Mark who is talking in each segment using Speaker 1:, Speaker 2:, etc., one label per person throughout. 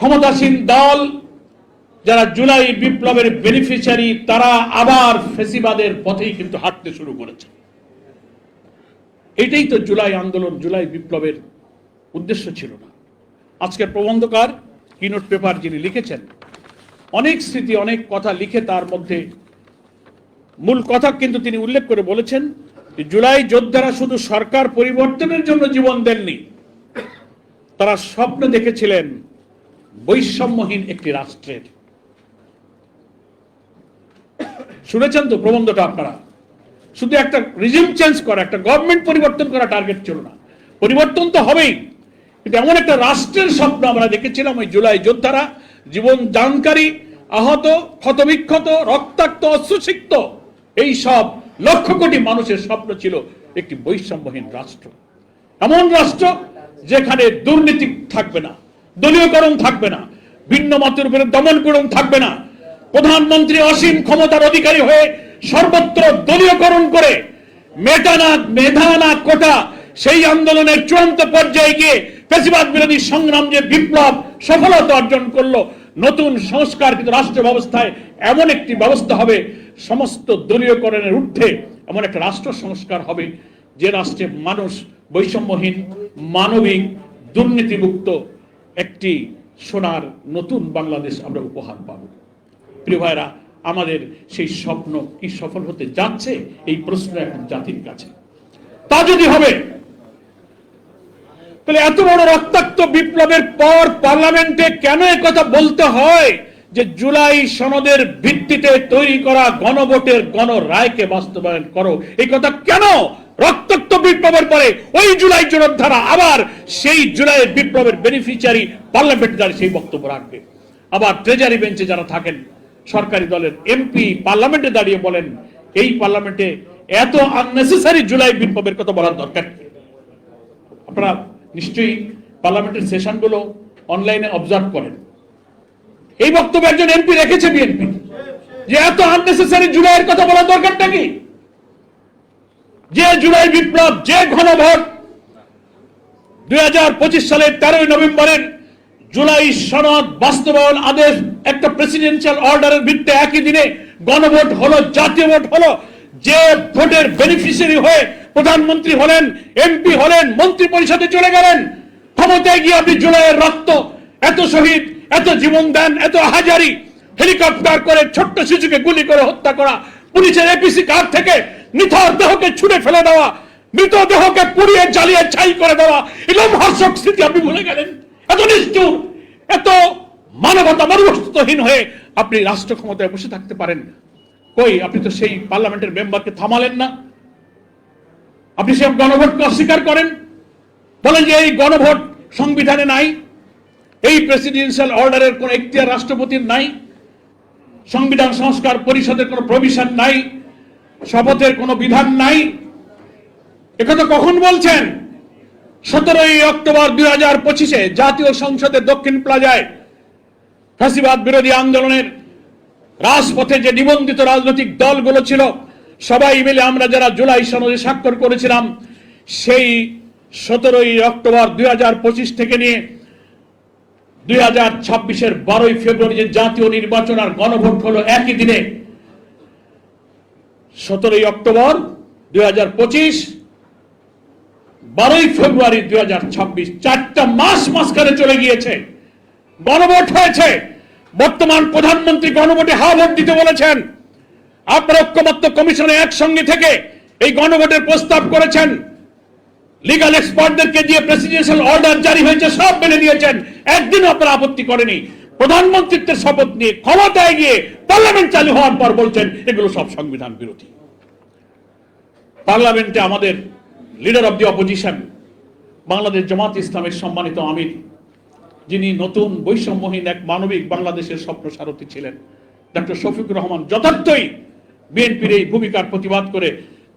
Speaker 1: ক্ষমতাসীন দল যারা জুলাই বিপ্লবের বেনিফিশিয়ারি, তারা আবার ফ্যাসিবাদের পথেই কিন্তু হাঁটতে শুরু করেছে। এটাই তো জুলাই আন্দোলন, জুলাই বিপ্লবের উদ্দেশ্য ছিল না। আজকের প্রবন্ধকার কিনোট পেপার যিনি লিখেছেন, অনেক স্মৃতি, অনেক কথা লিখে তার মধ্যে মূল কথা কিন্তু তিনি উল্লেখ করে বলেছেন যে জুলাই যোদ্ধারা শুধু সরকার পরিবর্তনের জন্য জীবন দেননি, তারা স্বপ্ন দেখেছিলেন বৈষম্যহীন একটি রাষ্ট্রের। শুনেছেন তো প্রবন্ধটা আপনারা? শুধু একটা রিজিম চেঞ্জ করা, একটা গভর্নমেন্ট পরিবর্তন করা টার্গেট ছিল না। পরিবর্তন তো হবেই, কিন্তু এমন একটা রাষ্ট্রের স্বপ্ন আমরা দেখেছিলাম ওই জুলাই যোদ্ধারা, জীবন দানকারী, আহত, ক্ষতবিক্ষত, রক্তাক্ত, অশ্রুসিক্ত এই সব লক্ষ কোটি মানুষের স্বপ্ন ছিল একটি বৈষম্যহীন রাষ্ট্র। এমন রাষ্ট্র যেখানে দুর্নীতি থাকবে না, দলীয়করণ থাকবে না, ভিন্ন মতের উপরে দমনপীড়ন থাকবে না, প্রধানমন্ত্রী অসীম ক্ষমতার অধিকারী হয়ে সর্বত্র দলীয়করণ করে মেধা না কোটা সেই আন্দোলনের চূড়ান্ত পর্যায়ে গিয়ে ফ্যাসিবাদ বিরোধী সংগ্রাম যে বিপ্লব সফলতা অর্জন করলো, নতুন সংস্কারকৃত রাষ্ট্র ব্যবস্থায় এমন একটি ব্যবস্থা হবে, সমস্ত দলীয়করণের ঊর্ধ্বে এমন একটা রাষ্ট্র সংস্কার হবে যে রাষ্ট্রে মানুষ বৈষম্যহীন, মানবিক, দুর্নীতিমুক্ত একটি সোনার নতুন বাংলাদেশ আমরা উপহার পাব। প্রিয় ভাইরা, আমাদের সেই স্বপ্ন কি সফল হতে যাচ্ছে? এই প্রশ্ন এখন জাতির কাছে। তা যদি হবে, তাহলে এত বড় রক্তাক্ত বিপ্লবের পর পার্লামেন্টে কেন কথা বলতে হয় যে জুলাই সনদের ভিত্তিতে তৈরি করা গণভোটের গণরায়কে বাস্তবায়ন করো? এই কথা কেন রক্তাক্ত বিপ্লবের পরে ওই জুলাই যোদ্ধারা আবার সেই জুলাই বিপ্লবের বেনিফিশিয়ারি পার্লামেন্টে দাঁড়িয়ে সেই বক্তব্য রাখবে? আবার ট্রেজারি বেঞ্চে যারা থাকেন, সরকারি দলের এমপি পার্লামেন্টে দাঁড়িয়ে বলেন এই পার্লামেন্টে এত আননেসেসারি জুলাই বিপ্লবের কথা বলার দরকার। আপনারা নিশ্চয়ই পার্লামেন্টের সেশনগুলো অনলাইনে অবজার্ভ করেন। এই বক্তব্য একজন এমপি রেখেছে বিএনপি, যে এত আননেসেসারি জুলাইয়ের কথা বলার দরকারটা কি? যে জুলাই বিপ্লব, যে গণভোট 2025 সালের 13 নভেম্বরের জুলাই সনদ বাস্তবায়ন আদেশ, একটা প্রেসিডেন্সিয়াল অর্ডারের ভিত্তিতে একই দিনে গণভোট হলো, জাতীয় ভোট হলো, যে ভোটের বেনিফিশিয়ারি হয়ে প্রধানমন্ত্রী হলেন, এমপি হলেন, মন্ত্রী পরিষদে চলে গেলেন, ক্ষমতায় গিয়ে আপনি জুলাইয়ের রক্ত, এত শহীদ, এত জীবন দান, এত হাজারি, হেলিকপ্টার করে ছোট্ট শিশুকে গুলি করে হত্যা করা, পুলিশের এপিসি কার থেকে নিথর দেহকে ছুঁড়ে ফেলে দেওয়া, মৃতদেহকে পুড়িয়ে জ্বালিয়ে ছাই করে দেওয়া, এরকম হর্ষক স্মৃতি আপনি ভুলে গেলেন? এত নিষ্ঠুর, এত মানবতা মনুষ্যত্বহীন হয়ে আপনি রাষ্ট্র ক্ষমতায় বসে থাকতে পারেন? কই, আপনি তো সেই পার্লামেন্টের মেম্বারকে থামালেন না। আপনি সেই গণভোটকে অস্বীকার করেন, বলেন যে এই গণভোট সংবিধানে নাই, এই প্রেসিডেন্সিয়াল অর্ডারের কোন এখতিয়ার রাষ্ট্রপতির নাই, সংবিধান সংস্কার পরিষদের কোনো প্রভিশন নাই, শপথের কোনো বিধান নাই। একথা কখন বলছেন? 17 অক্টোবর 2025 জাতীয় সংসদের দক্ষিণ প্লাজায় ফ্যাসিবাদ বিরোধী আন্দোলনের রাজপথে যে নিবন্ধিত রাজনৈতিক দলগুলো ছিল, সবাই মিলে আমরা যারা জুলাই সনদে স্বাক্ষর করেছিলাম, সেই 17 অক্টোবর 2025 থেকে নিয়ে 2026-এর 12 ফেব্রুয়ারি যে জাতীয় নির্বাচন আর গণভোট হলো একই দিনে, 17 অক্টোবর 2025, 12 ফেব্রুয়ারি 2026, 4টা মাস মাঝখানে চলে গিয়েছে, গণভোট হয়েছে। বর্তমান প্রধানমন্ত্রী গণভোটে হা ভোট দিতে বলেছেন। আপনারা ঐক্যমত্য কমিশনে একসঙ্গে থেকে এই গণভোটের প্রস্তাব করেছেন, লিগাল এক্সপার্টদেরকে দিয়ে প্রেসিডেন্সিয়াল অর্ডার জারি হয়েছে, সব মেনে দিয়েছেন, একদিন আপনারা আপত্তি করেনি। প্রধানমন্ত্রীত্বের শপথ নিয়ে ক্ষমতায় গিয়ে পার্লামেন্ট চালু হওয়ার পর বলছেন এগুলো সব সংবিধান বিরোধী। পার্লামেন্টে আমাদের leader of the opposition, Bangladesh Jamaat ইসলামের সম্মানিত আমির, যিনি নতুন বৈষম্যহীন এক মানবিক বাংলাদেশের স্বপ্ন সারথী ছিলেন, ডক্টর শফিকুর রহমান, যথার্থই বিএনপির এই ভূমিকার প্রতিবাদ করে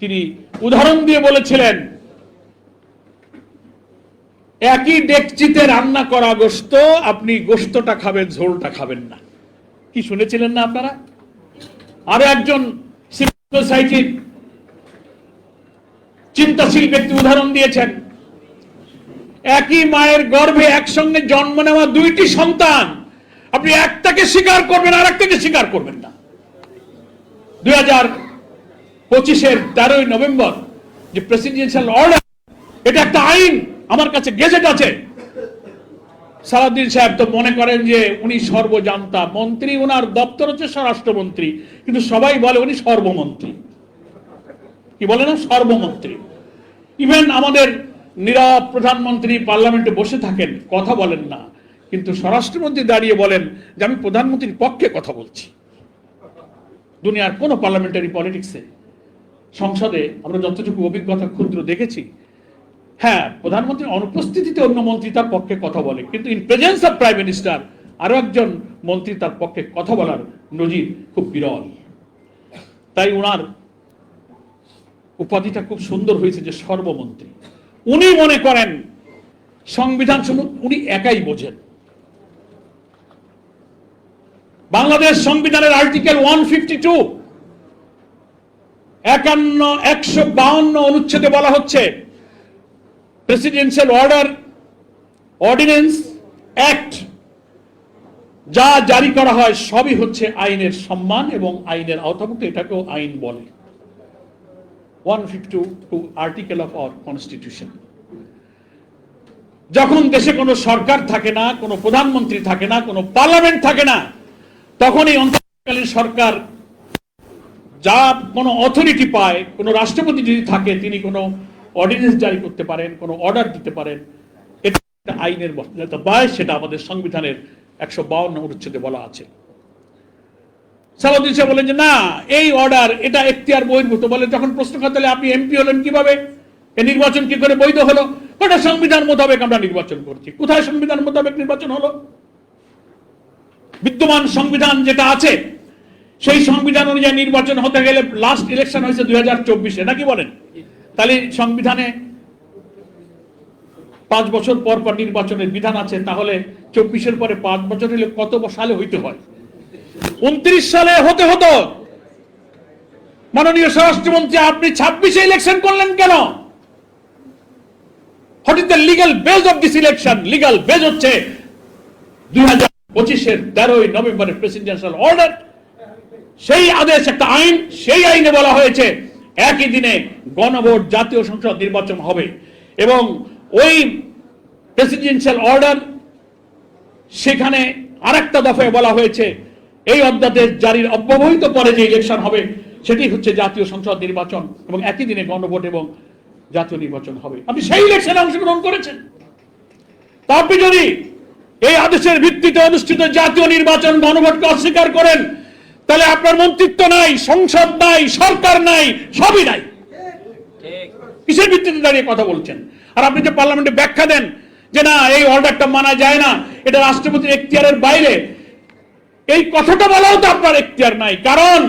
Speaker 1: তিনি উদাহরণ দিয়ে বলেছিলেন, একই ডেকচিতে রান্না করা গোশত, আপনি গোশতটা খাবেন, ঝোলটা খাবেন না। কি শুনেছিলেন না আপনারা? আরো একজন সিভিল সোসাইটির চিন্তাশীল ব্যক্তি উদাহরণ দিয়েছেন, একই মায়ের গর্ভে একসঙ্গে জন্ম নেওয়া দুইটি সন্তান, আপনি একটাকে স্বীকার করবেন আর একটাকে স্বীকার করবেন না। 2025-এর 13ই নভেম্বর যে প্রেসিডেন্সিয়াল অর্ডার, এটা একটা আইন, আমার কাছে গেজেট আছে। সালাউদ্দিন সাহেব তো মনে করেন যে উনি সর্বজান্তা মন্ত্রী, ওনার দপ্তর হচ্ছে স্বরাষ্ট্রমন্ত্রী, কিন্তু সবাই বলে উনি সর্বমন্ত্রী। কি বলে না, সর্বমন্ত্রী। ইভেন আমাদের নীরব প্রধানমন্ত্রী পার্লামেন্টে বসে থাকেন, কথা বলেন না, কিন্তু স্বরাষ্ট্রমন্ত্রী দাঁড়িয়ে বলেন যে আমি প্রধানমন্ত্রীর পক্ষে কথা বলছি। দুনিয়ার কোন পার্লামেন্টারি পলিটিক্সে, সংসদে আমরা যতটুকু অভিজ্ঞতা ক্ষুদ্র দেখেছি, হ্যাঁ প্রধানমন্ত্রীর অনুপস্থিতিতে অন্য মন্ত্রী তার পক্ষে কথা বলে, কিন্তু in presence of prime minister আরো একজন মন্ত্রী তার পক্ষে কথা বলার নজির খুব বিরল। তাই ওনার উপাধিটা খুব সুন্দর হয়েছে যে সর্বমন্ত্রী। উনি মনে করেন সংবিধান সমূহ উনি একাই বোঝেন। বাংলাদেশ সংবিধানের আর্টিকেল 152 152 অনুচ্ছেদে বলা হচ্ছে প্রেসিডেন্সিয়াল অর্ডার, অর্ডিন্যান্স, অ্যাক্ট যা জারি করা হয় সবই হচ্ছে আইনের সম্মান এবং আইনের আওতাভুক্ত, এটাকেও আইন বলে। 152 আর্টিকেল অফ আওয়ার কনস্টিটিউশন। যখন দেশে কোনো সরকার থাকে না, কোনো প্রধানমন্ত্রী থাকে না, কোনো পার্লামেন্ট থাকে না, তখনই অন্তর্বর্তীকালীন সরকার যা কোনো অথরিটি পায়, কোনো রাষ্ট্রপতি যদি থাকে তিনি কোনো অর্ডিন্যান্স জারি করতে পারেন, কোনো অর্ডার দিতে পারেন, এটা আইনের বৈধতা পায়। সেটা আমাদের সংবিধানের 152 অনুচ্ছেদে বলা আছে। সালাউদ্দিন সাহেব বলেন যে না, এই অর্ডার এটা এখতিয়ার বহির্ভূত। বলে যখন প্রশ্ন করে তাহলে আপনি এমপি হলেন কিভাবে, এই নির্বাচন কি করে বৈধ হলো? ওটা সংবিধান মোতাবেক আমরা নির্বাচন করছি। কোথায় সংবিধান মোতাবেক নির্বাচন হলো? বিদ্যমান সংবিধান যেটা আছে সেই সংবিধান অনুযায়ী নির্বাচন হতে গেলে লাস্ট ইলেকশন হয়েছে 2024-এ, নাকি বলেন? তাহলে সংবিধানে 5 বছর পর পর নির্বাচনের বিধান আছে, তাহলে 24-এর পরে 5 বছর হলে কত সালে হইতে হয়? 29 সালে হতে হতো। মাননীয় স্বরাষ্ট্রমন্ত্রী, আপনি 26-এ ইলেকশন করলেন কেন? What is the legal base of this election? Legal base হচ্ছে 2025-এর 13ই নভেম্বরের প্রেসিডেন্সিয়াল অর্ডার। সেই আদেশ একটা আইন, সেই আইনে বলা হয়েছে একই দিনে গণভোট, জাতীয় সংসদ নির্বাচন হবে। এবং ওই প্রেসিডেন্সিয়াল অর্ডার সেখানে আরেকটা দফায় বলা হয়েছে এই অধ্যাদেশ জারির অব্যবহিত পরে যে ইলেকশন হবে সেটি হচ্ছে জাতীয় সংসদ নির্বাচন, এবং একই দিনে গণভোট এবং জাতীয় নির্বাচন হবে। আপনি সেই ইলেকশনে অংশগ্রহণ করেছেন। তা আপনি যদি এই আদেশের ভিত্তিতে অনুষ্ঠিত জাতীয় নির্বাচন গণভোটকে অস্বীকার করেন, তাহলে আপনার মন্ত্রিত্ব নাই, সংসদ নাই, সরকার নাই, সবই নাই। কিসের ভিত্তিতে দাঁড়িয়ে কথা বলছেন? আর আপনি যে পার্লামেন্টে ব্যাখ্যা দেন যে না এই অর্ডারটা মানা যায় না, এটা রাষ্ট্রপতির এখতিয়ারের বাইরে, এই কথাটা বলাও তো আপনার এখতিয়ার নাই। কারণ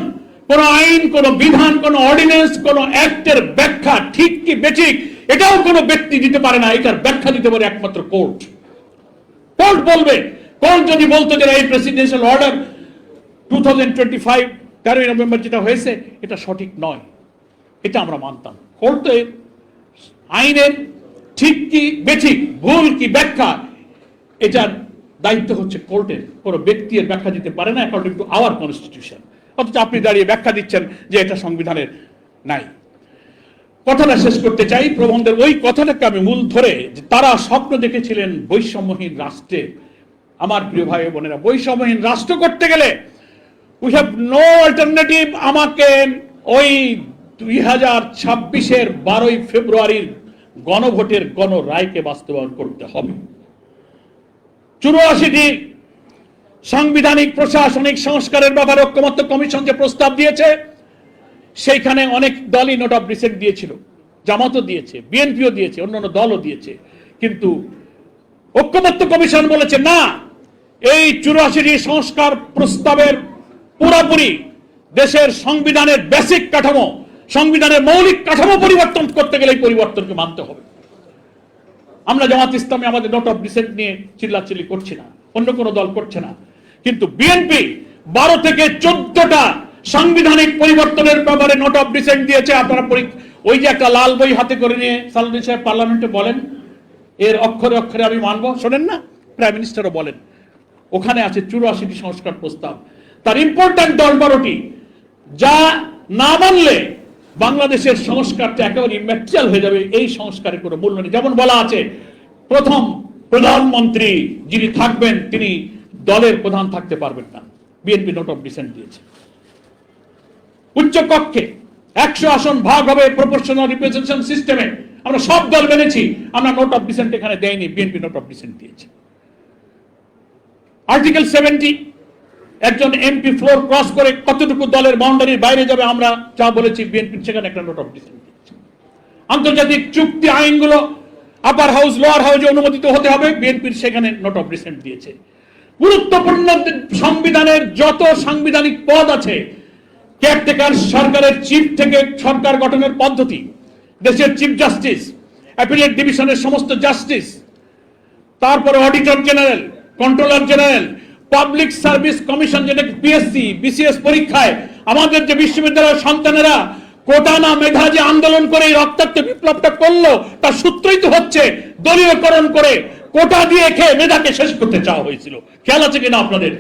Speaker 1: কোন আইন, কোন বিধান, কোন অর্ডিন্যান্স, কোন অ্যাক্টের ব্যাখ্যা ঠিক কি বেঠিক এটাও কোনো ব্যক্তি দিতে পারে না। এটার ব্যাখ্যা দিতে পারে একমাত্র কোর্ট। কোর্ট বলবে। কোর্ট যদি বলতো যে এই প্রেসিডেন্সিয়াল অর্ডার 2025 13ই নভেম্বর যেটা হয়েছে এটা সঠিক নয়, এটা আমরা মানতাম। কোর্ট তো আইনের ঠিক কি বেঠিক, ভুল কি ব্যাখ্যা, এটার দায়িত্ব হচ্ছে কোর্টের। কোনো ব্যক্তি এর ব্যাখ্যা দিতে পারে না অ্যাকর্ডিং টু আওয়ার কনস্টিটিউশন। অথচ আপনি দাঁড়িয়ে ব্যাখ্যা দিচ্ছেন যে এটা সংবিধানের নাই। কথাটা শেষ করতে চাই, প্রবন্ধের ওই কথাটাকে আমি মূল ধরে, যে তারা স্বপ্ন দেখেছিলেন বৈষম্যহীন রাষ্ট্রে। আমার প্রিয় ভাই বোনেরা, বৈষম্যহীন রাষ্ট্র করতে গেলে উই হ্যাভ নো অল্টারনেটিভ। আমাকে ওই 2026-এর 12ই ফেব্রুয়ারির গণভোটের গণরায়কে বাস্তবায়ন করতে হবে। 84টি সাংবিধানিক প্রশাসনিক সংস্কারের ব্যাপারে ঐকমত্য কমিশন যে প্রস্তাব দিয়েছে, সেইখানে অনেক দলই নোট অফ ডিসেন্ট দিয়েছিল। জামাতও দিয়েছে, বিএনপিও দিয়েছে, অন্যান্য দলও দিয়েছে। কিন্তু ঐকমত্য কমিশন বলেছে না, এই 84টি সংস্কার প্রস্তাবের পুরোপুরি দেশের সংবিধানের বেসিক কাঠামো, সংবিধানের মৌলিক কাঠামো পরিবর্তন করতে গেলে এই পরিবর্তনকে মানতে হবে। আমরা জামাত ইসলামী আমাদের নোট অফ ডিসেন্ট নিয়ে চিল্লাচিল্লি করছি না, অন্য কোনো দল করছে না। কিন্তু বিএনপি 12 থেকে 14টা সাংবিধানিক পরিবর্তনের ব্যাপারে নোট অফ ডিসেন্ট দিয়েছে। আপনারা ওই যে একটা লাল বই হাতে করে নিয়ে সালাউদ্দিন সাহেব পার্লামেন্টে বলেন, এর অক্ষরে অক্ষরে আমি মানবো। শোনেন না, প্রাইম মিনিস্টারও বলেন ওখানে আছে 84টি সংস্কার প্রস্তাব, তার ইম্পর্ট্যান্ট 10-12টি, যা না মানলে বাংলাদেশের সংস্কারটা একেবারে ইম্যাটেরিয়াল হয়ে যাবে। এই সংস্কারের কোনো মূল্য নেই। যেমন বলা আছে, প্রথম প্রধানমন্ত্রী যিনি থাকবেন তিনি দলের প্রধান থাকতে পারবেন না। বিএনপি নোট অফ ডিসেন্ট দিয়েছে। উচ্চ কক্ষে 100 আসন ভাগ হবে প্রপোর্শনাল রিপ্রেজেন্টেশন সিস্টেমে। আমরা সব দল মেনেছি, আমরা নোট অফ ডিসেন্ট এখানে দেয়নি, বিএনপি নোট অফ ডিসেন্ট দিয়েছে। আর্টিকেল 70, একজন এমপি ফ্লোর ক্রস করে কতটুকু দলের বাউন্ডারির বাইরে যাবে আমরা যা বলেছি, বিএনপি সেখানে একটা নোট অফ ডিসেন্ট দিয়েছে। আন্তর্জাতিক চুক্তি আইনগুলো আপার হাউস লোয়ার হাউসে অনুমোদিত হতে হবে, বিএনপির সেখানে নোট অফ ডিসেন্ট দিয়েছে। গুরুত্বপূর্ণ সংবিধানের যত সাংবিধানিক পদ আছে, কেয়ারটেকার সরকারের চিফ থেকে সরকার গঠনের পদ্ধতি, দেশের চিফ জাস্টিস, অ্যাপিলেট ডিভিশনের সমস্ত জাস্টিস, তারপরে auditor general, controller general, public service commission, যেটা পিএসসি বিসিএস পরীক্ষায় আমাদের যে বিশ্ববিদ্যালয়ের সন্তানেরা কোটা না মেধা যে আন্দোলন করে এই রক্তাক্ত বিপ্লবটা করলো, তার সূত্রই তো হচ্ছে দলীয়করণ করে কোটা দিয়ে খেয়ে মেধাকে শেষ করতে চাওয়া হয়েছিল। খেয়াল আছে কিনা আপনাদের?